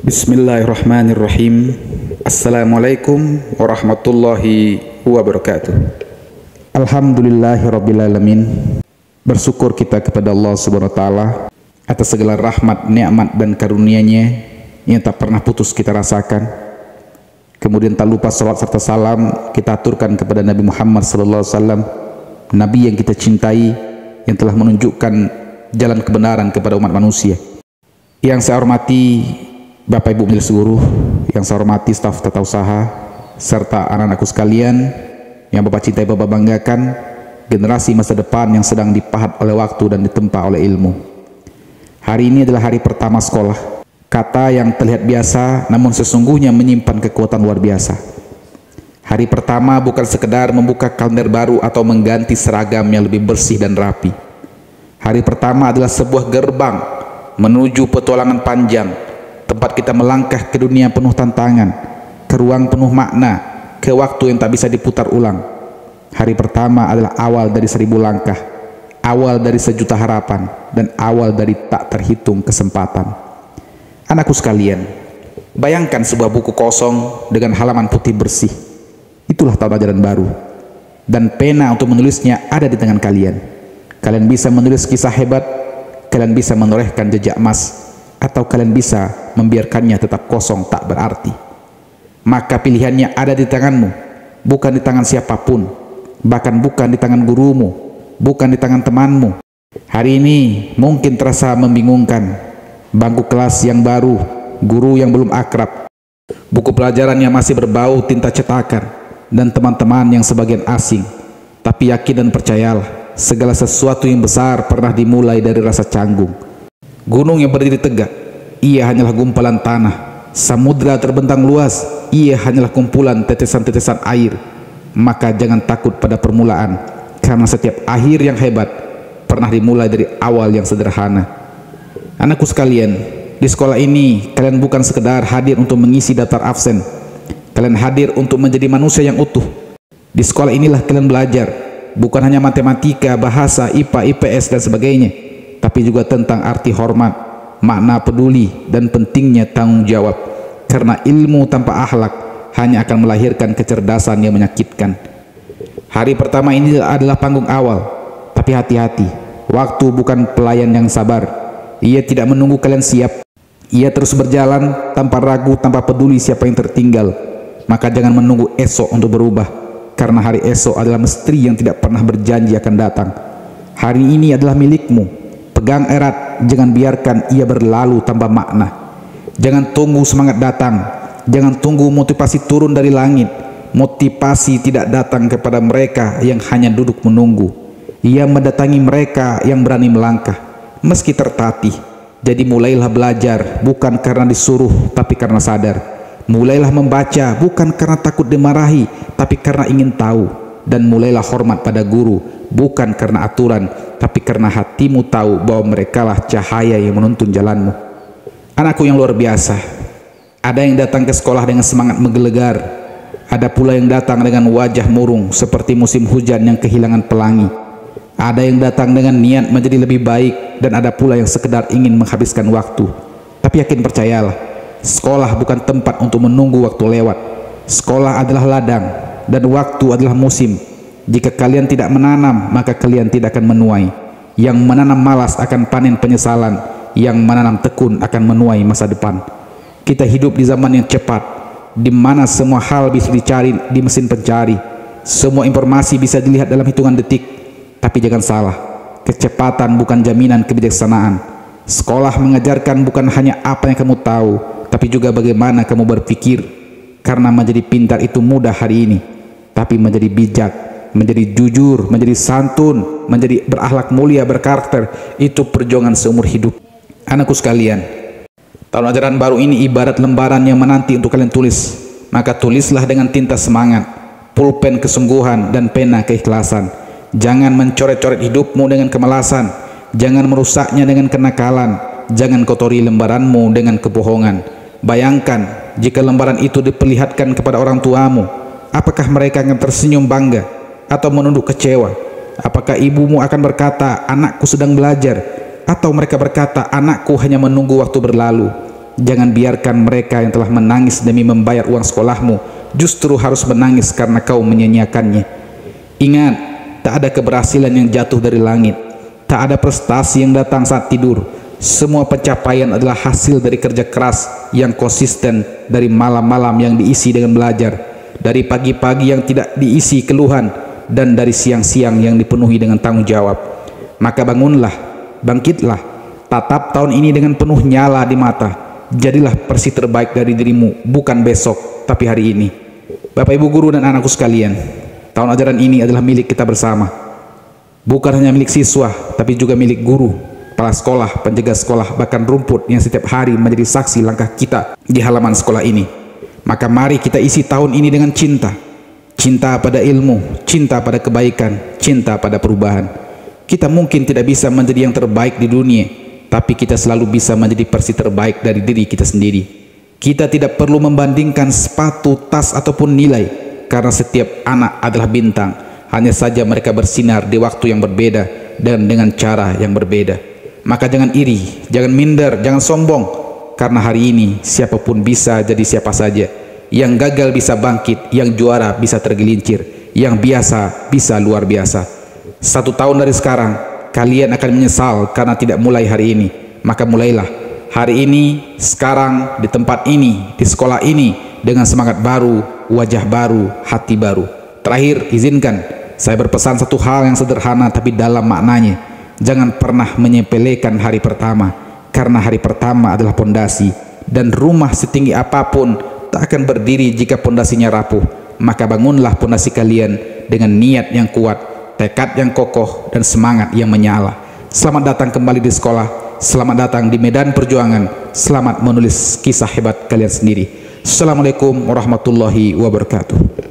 Bismillahirrahmanirrahim. Assalamualaikum warahmatullahi wabarakatuh. Alhamdulillahirrabbilalamin. Bersyukur kita kepada Allah Subhanahu wa Ta'ala atas segala rahmat, nikmat dan karunia-Nya yang tak pernah putus kita rasakan. Kemudian tak lupa salawat serta salam kita aturkan kepada Nabi Muhammad SAW, Nabi yang kita cintai, yang telah menunjukkan jalan kebenaran kepada umat manusia. Yang saya hormati Bapak Ibu Majelis Guru, yang saya hormati staf tata usaha, serta anak-anakku sekalian yang Bapak cintai, Bapak banggakan, generasi masa depan yang sedang dipahat oleh waktu dan ditempa oleh ilmu. Hari ini adalah hari pertama sekolah. Kata yang terlihat biasa namun sesungguhnya menyimpan kekuatan luar biasa. Hari pertama bukan sekedar membuka kalender baru atau mengganti seragam yang lebih bersih dan rapi. Hari pertama adalah sebuah gerbang menuju petualangan panjang, tempat kita melangkah ke dunia penuh tantangan, ke ruang penuh makna, ke waktu yang tak bisa diputar ulang. Hari pertama adalah awal dari 1000 langkah, awal dari sejuta harapan, dan awal dari tak terhitung kesempatan. Anakku sekalian, bayangkan sebuah buku kosong dengan halaman putih bersih. Itulah tahun ajaran baru, dan pena untuk menulisnya ada di tangan kalian. Kalian bisa menulis kisah hebat, kalian bisa menorehkan jejak emas, atau kalian bisa membiarkannya tetap kosong tak berarti. Maka pilihannya ada di tanganmu, bukan di tangan siapapun, bahkan bukan di tangan gurumu, bukan di tangan temanmu. Hari ini mungkin terasa membingungkan, bangku kelas yang baru, guru yang belum akrab, buku pelajaran yang masih berbau tinta cetakan, dan teman-teman yang sebagian asing. Tapi yakin dan percayalah, segala sesuatu yang besar pernah dimulai dari rasa canggung. Gunung yang berdiri tegak, ia hanyalah gumpalan tanah. Samudra terbentang luas, ia hanyalah kumpulan tetesan-tetesan air. Maka jangan takut pada permulaan, karena setiap akhir yang hebat pernah dimulai dari awal yang sederhana. Anakku sekalian, di sekolah ini kalian bukan sekedar hadir untuk mengisi daftar absen. Kalian hadir untuk menjadi manusia yang utuh. Di sekolah inilah kalian belajar, bukan hanya matematika, bahasa, IPA, IPS dan sebagainya, tapi juga tentang arti hormat, makna peduli, dan pentingnya tanggung jawab. Karena ilmu tanpa akhlak hanya akan melahirkan kecerdasan yang menyakitkan. Hari pertama ini adalah panggung awal, tapi hati-hati, waktu bukan pelayan yang sabar. Ia tidak menunggu kalian siap. Ia terus berjalan tanpa ragu, tanpa peduli siapa yang tertinggal. Maka jangan menunggu esok untuk berubah, karena hari esok adalah misteri yang tidak pernah berjanji akan datang. Hari ini adalah milikmu. Pegang erat, jangan biarkan ia berlalu tanpa makna. Jangan tunggu semangat datang, jangan tunggu motivasi turun dari langit. Motivasi tidak datang kepada mereka yang hanya duduk menunggu. Ia mendatangi mereka yang berani melangkah, meski tertatih. Jadi mulailah belajar, bukan karena disuruh, tapi karena sadar. Mulailah membaca, bukan karena takut dimarahi, tapi karena ingin tahu. Dan mulailah hormat pada guru, bukan karena aturan, tapi karena hatimu tahu bahwa merekalah cahaya yang menuntun jalanmu. Anakku yang luar biasa, ada yang datang ke sekolah dengan semangat menggelegar, ada pula yang datang dengan wajah murung seperti musim hujan yang kehilangan pelangi. Ada yang datang dengan niat menjadi lebih baik, dan ada pula yang sekedar ingin menghabiskan waktu. Tapi yakin percayalah, sekolah bukan tempat untuk menunggu waktu lewat. Sekolah adalah ladang, dan waktu adalah musim. Jika kalian tidak menanam, maka kalian tidak akan menuai. Yang menanam malas akan panen penyesalan, yang menanam tekun akan menuai masa depan. Kita hidup di zaman yang cepat, di mana semua hal bisa dicari di mesin pencari. Semua informasi bisa dilihat dalam hitungan detik. Tapi jangan salah, kecepatan bukan jaminan kebijaksanaan. Sekolah mengajarkan bukan hanya apa yang kamu tahu, tapi juga bagaimana kamu berpikir. Karena menjadi pintar itu mudah hari ini, tapi menjadi bijak, menjadi jujur, menjadi santun, menjadi berakhlak mulia, berkarakter, itu perjuangan seumur hidup. Anakku sekalian, tahun ajaran baru ini ibarat lembaran yang menanti untuk kalian tulis. Maka tulislah dengan tinta semangat, pulpen kesungguhan, dan pena keikhlasan. Jangan mencoret-coret hidupmu dengan kemalasan. Jangan merusaknya dengan kenakalan. Jangan kotori lembaranmu dengan kebohongan. Bayangkan jika lembaran itu diperlihatkan kepada orang tuamu, apakah mereka akan tersenyum bangga atau menunduk kecewa? Apakah ibumu akan berkata, anakku sedang belajar? Atau mereka berkata, anakku hanya menunggu waktu berlalu? Jangan biarkan mereka yang telah menangis demi membayar uang sekolahmu justru harus menangis karena kau menyia-nyiakannya. Ingat, tak ada keberhasilan yang jatuh dari langit, tak ada prestasi yang datang saat tidur. Semua pencapaian adalah hasil dari kerja keras yang konsisten, dari malam-malam yang diisi dengan belajar, dari pagi-pagi yang tidak diisi keluhan, dan dari siang-siang yang dipenuhi dengan tanggung jawab. Maka bangunlah, bangkitlah, tatap tahun ini dengan penuh nyala di mata. Jadilah versi terbaik dari dirimu, bukan besok, tapi hari ini. Bapak Ibu guru dan anakku sekalian, tahun ajaran ini adalah milik kita bersama. Bukan hanya milik siswa, tapi juga milik guru, kepala sekolah, penjaga sekolah, bahkan rumput yang setiap hari menjadi saksi langkah kita di halaman sekolah ini. Maka mari kita isi tahun ini dengan cinta. Cinta pada ilmu, cinta pada kebaikan, cinta pada perubahan. Kita mungkin tidak bisa menjadi yang terbaik di dunia, tapi kita selalu bisa menjadi versi terbaik dari diri kita sendiri. Kita tidak perlu membandingkan sepatu, tas, ataupun nilai, karena setiap anak adalah bintang. Hanya saja mereka bersinar di waktu yang berbeda dan dengan cara yang berbeda. Maka jangan iri, jangan minder, jangan sombong, karena hari ini siapapun bisa jadi siapa saja. Yang gagal bisa bangkit, yang juara bisa tergelincir, yang biasa bisa luar biasa. 1 tahun dari sekarang, kalian akan menyesal karena tidak mulai hari ini. Maka mulailah hari ini, sekarang, di tempat ini, di sekolah ini, dengan semangat baru, wajah baru, hati baru. Terakhir, izinkan saya berpesan satu hal yang sederhana tapi dalam maknanya. Jangan pernah menyepelekan hari pertama, karena hari pertama adalah pondasi, dan rumah setinggi apapun tak akan berdiri jika pondasinya rapuh. Maka bangunlah pondasi kalian dengan niat yang kuat, tekad yang kokoh, dan semangat yang menyala. Selamat datang kembali di sekolah, selamat datang di medan perjuangan, selamat menulis kisah hebat kalian sendiri. Assalamualaikum warahmatullahi wabarakatuh.